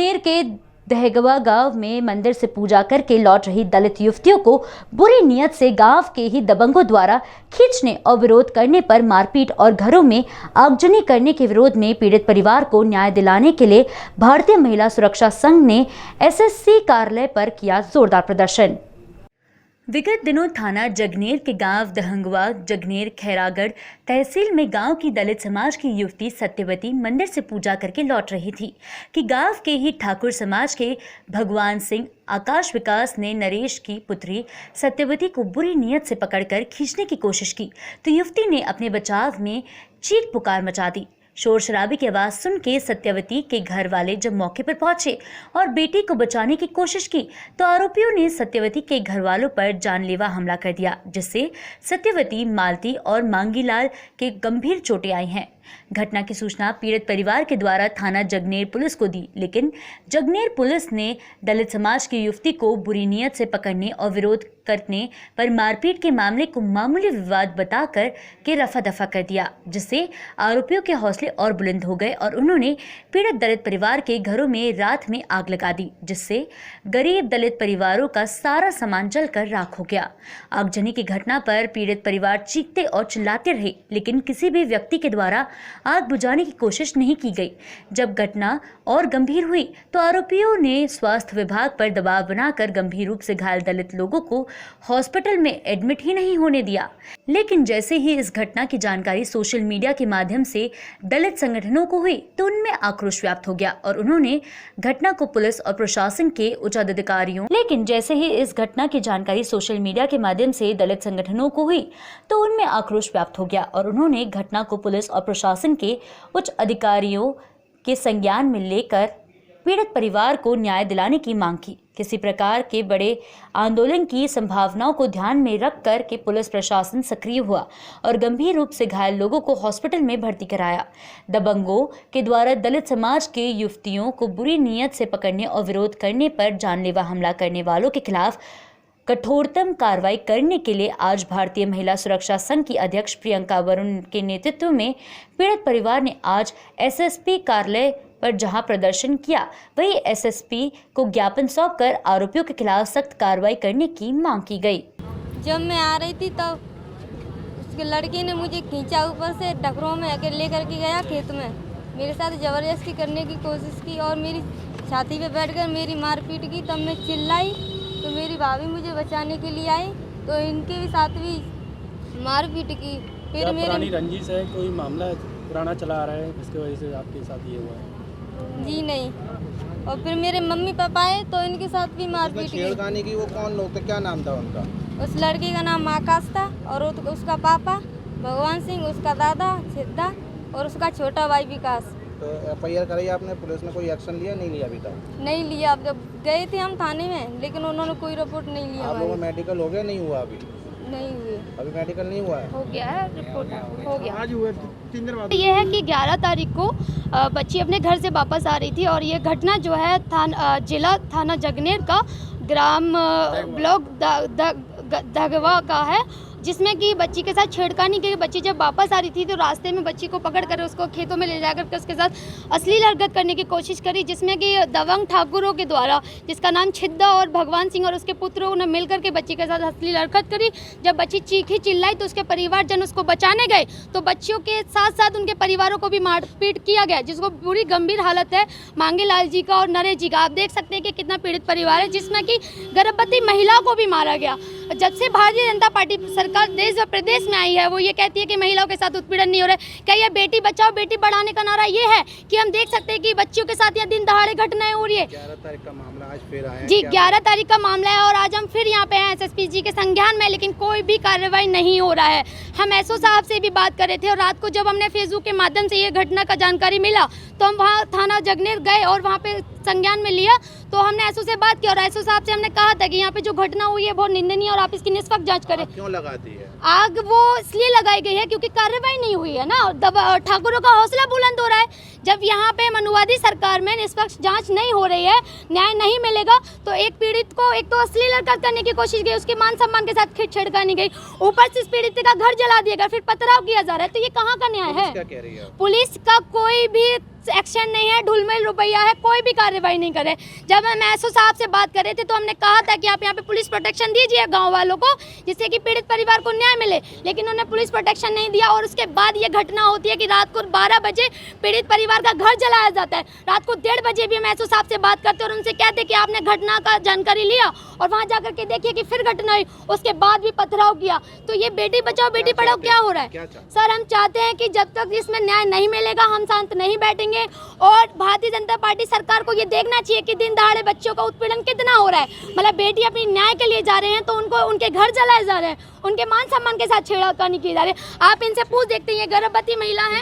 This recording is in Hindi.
जगनेर के दहगवा गांव में मंदिर से पूजा करके लौट रही दलित युवतियों को बुरी नीयत से गांव के ही दबंगों द्वारा खींचने और विरोध करने पर मारपीट और घरों में आगजनी करने के विरोध में पीड़ित परिवार को न्याय दिलाने के लिए भारतीय महिला सुरक्षा संघ ने एसएसपी कार्यालय पर किया जोरदार प्रदर्शन। विगत दिनों थाना जगनेर के गांव दहंगवा जगनेर खैरागढ़ तहसील में गांव की दलित समाज की युवती सत्यवती मंदिर से पूजा करके लौट रही थी कि गांव के ही ठाकुर समाज के भगवान सिंह आकाश विकास ने नरेश की पुत्री सत्यवती को बुरी नीयत से पकड़कर खींचने की कोशिश की तो युवती ने अपने बचाव में चीख पुकार मचा दी। शोर शराबे की आवाज़ सुन के सत्यवती के घर वाले जब मौके पर पहुंचे और बेटी को बचाने की कोशिश की तो आरोपियों ने सत्यवती के घर वालों पर जानलेवा हमला कर दिया, जिससे सत्यवती, मालती और मांगीलाल के गंभीर चोटें आई हैं। घटना की सूचना पीड़ित परिवार के द्वारा थाना जगनेर पुलिस को दी, लेकिन जगनेर पुलिस ने दलित समाज की युवती को बुरी नीयत से पकड़ने और विरोध करने पर मारपीट के मामले को मामूली विवाद बताकर के रफा दफा कर दिया, जिससे आरोपियों के हौसले और बुलंद हो गए और उन्होंने पीड़ित दलित परिवार के घरों में रात में आग लगा दी, जिससे गरीब दलित परिवारों का सारा सामान जलकर राख हो गया। आगजनी की घटना पर पीड़ित परिवार चीखते और चिल्लाते रहे, लेकिन किसी भी व्यक्ति के द्वारा आग बुझाने की कोशिश नहीं की गई। जब घटना और गंभीर हुई तो आरोपियों ने स्वास्थ्य विभाग पर दबाव बनाकर गंभीर रूप से घायल दलित लोगों को हॉस्पिटल में एडमिट ही नहीं होने दिया। लेकिन जैसे ही इस घटना की जानकारी सोशल मीडिया के माध्यम से दलित संगठनों को हुई तो उनमें आक्रोश व्याप्त हो गया और उन्होंने घटना को पुलिस और प्रशासन के उच्च अधिकारियों के संज्ञान में लेकर पीड़ित परिवार को न्याय दिलाने की मांग की। किसी प्रकार के बड़े आंदोलन की संभावनाओं को ध्यान में रखकर के पुलिस प्रशासन सक्रिय हुआ और गंभीर रूप से घायल लोगों को हॉस्पिटल में भर्ती कराया। दबंगों के द्वारा दलित समाज के युवतियों को बुरी नीयत से पकड़ने और विरोध करने पर जानलेवा हमला करने वालों के खिलाफ कठोरतम कार्रवाई करने के लिए आज भारतीय महिला सुरक्षा संघ की अध्यक्ष प्रियंका वरुण के नेतृत्व में पीड़ित परिवार ने आज एसएसपी कार्यालय पर जहां प्रदर्शन किया, वहीं एसएसपी को ज्ञापन सौंपकर आरोपियों के खिलाफ सख्त कार्रवाई करने की मांग की गई। जब मैं आ रही थी तब उसके लड़के ने मुझे खींचा, ऊपर से डकरों में अकेले लेकर के गया खेत में, मेरे साथ जबरदस्ती करने की कोशिश की और मेरी छाती पे बैठकर मेरी मारपीट की। तब मैं चिल्लाई तो मेरी भाभी मुझे बचाने के लिए आई तो इनके भी साथ भी मारपीट की। फिर पुरानी रंजिश है, कोई मामला पुराना चला आ रहा है जिसकी वजह से आपके साथ ये हुआ है? जी नहीं। और फिर मेरे मम्मी पापा आए तो इनके साथ भी मारपीट की। वो कौन लोग थे, क्या नाम था उनका? उस लड़की का नाम आकाश था और उसका पापा भगवान सिंह, उसका दादा सिद्धा और उसका छोटा भाई विकास। तो एफआईआर कराई आपने? पुलिस ने कोई एक्शन लिया? नहीं लिया अभी तक? नहीं लिया। अब जब गए थे हम थाने में, लेकिन उन्होंने कोई रिपोर्ट नहीं लिया। आप लोगों मेडिकल हो गया? नहीं हुआ अभी? नहीं हुए। अभी मेडिकल नहीं हुआ है? हो गया है, रिपोर्ट हो गया। आज हुआ 3 दिन बाद। ये है कि 11 तारीख को बच्ची अपने घर से वापस आ रही थी और ये घटना जो है जिला थाना जगनेर का ग्राम ब्लॉक दहगवा का है, जिसमें कि बच्ची के साथ छेड़खानी की। बच्ची जब वापस आ रही थी तो रास्ते में बच्ची को पकड़ कर उसको खेतों में ले जाकर के उसके साथ अश्लील हरकत करने की कोशिश करी, जिसमें कि दबंग ठाकुरों के द्वारा, जिसका नाम छिद्दा और भगवान सिंह और उसके पुत्रों ने मिलकर के बच्ची के साथ अश्लील हरकत करी। जब बच्ची चीखी चिल्लाई तो उसके परिवारजन उसको बचाने गए तो बच्चियों के साथ साथ उनके परिवारों को भी मारपीट किया गया, जिसको पूरी गंभीर हालत है मांगीलाल जी का और नरेश जी का। आप देख सकते हैं कि कितना पीड़ित परिवार है, जिसमें कि गर्भवती महिला को भी मारा गया। जब से भारतीय जनता पार्टी सरकार देश और प्रदेश में आई है, वो ये कहती है कि महिलाओं के साथ उत्पीड़न नहीं हो रहा है। क्या ये बेटी बचाओ बेटी बढ़ाने का नारा ये है कि हम देख सकते हैं कि बच्चियों के साथ यहाँ दिन दहाड़े घटनाएं हो रही है। 11 तारीख का मामला आज फिर आया जी, 11 तारीख का मामला है और आज हम फिर यहाँ पे हैं एसएसपी जी के संज्ञान में, लेकिन कोई भी कार्रवाई नहीं हो रहा है। हम एसओ साहब से भी बात कर रहे थे और रात को जब हमने फेसबुक के माध्यम से ये घटना का जानकारी मिला तो हम वहाँ थाना जगनेर गए और वहाँ पे संज्ञान में लिया। तो हमने एसओ से बात की और एसओ साहब से हमने कहा था कि यहाँ पे जो घटना हुई है बहुत निंदनीय और आप इसकी निष्पक्ष जांच करें। क्यों लगाती है आग? वो इसलिए लगाई गई है क्योंकि कार्रवाई नहीं हुई है ना, ठाकुरों का हौसला बुलंद हो रहा है। जब यहाँ पे मनुवादी सरकार में निष्पक्ष जांच नहीं हो रही है, न्याय नहीं मिलेगा, तो एक पीड़ित को एक तो अश्लील हरकत करने की कोशिश की, उसके मान सम्मान के साथ छेड़खानी गई, ऊपर से इस पीड़ित का घर जला दिया गया, फिर पथराव किया जा रहा है, तो ये कहाँ का न्याय है? क्या कह रही है? पुलिस का कोई भी एक्शन नहीं है, ढुलमिल रुपया है, कोई भी कार्रवाई नहीं करे। जब हम एसओ साहब से बात कर रहे थे तो हमने कहा था कि आप यहाँ पे पुलिस प्रोटेक्शन दीजिए गांव वालों को, जिससे कि पीड़ित परिवार को न्याय मिले, लेकिन उन्होंने पुलिस प्रोटेक्शन नहीं दिया। और उसके बाद ये घटना होती है कि रात को 12 बजे पीड़ित परिवार का घर जलाया जाता है। रात को 1:30 बजे भी हम एसओ साहब से बात करते और उनसे कहते कि आपने घटना का जानकारी लिया और वहाँ जाकर के देखिए कि फिर घटना हुई, उसके बाद भी पथराव किया। तो ये बेटी बचाओ बेटी पढ़ाओ क्या हो रहा है? सर हम चाहते हैं कि जब तक इसमें न्याय नहीं मिलेगा हम शांत नहीं बैठेंगे। और भारतीय जनता पार्टी सरकार को ये देखना चाहिए कि दिन दहाड़े बच्चों का उत्पीड़न कितना हो रहा है। मतलब बेटी अपनी न्याय के लिए जा रहे हैं तो उनको उनके घर जलाए जा रहे हैं, उनके मान सम्मान के साथ छेड़खानी की जा रही है। आप इनसे पूछ देखते हैं, ये गर्भवती महिला है,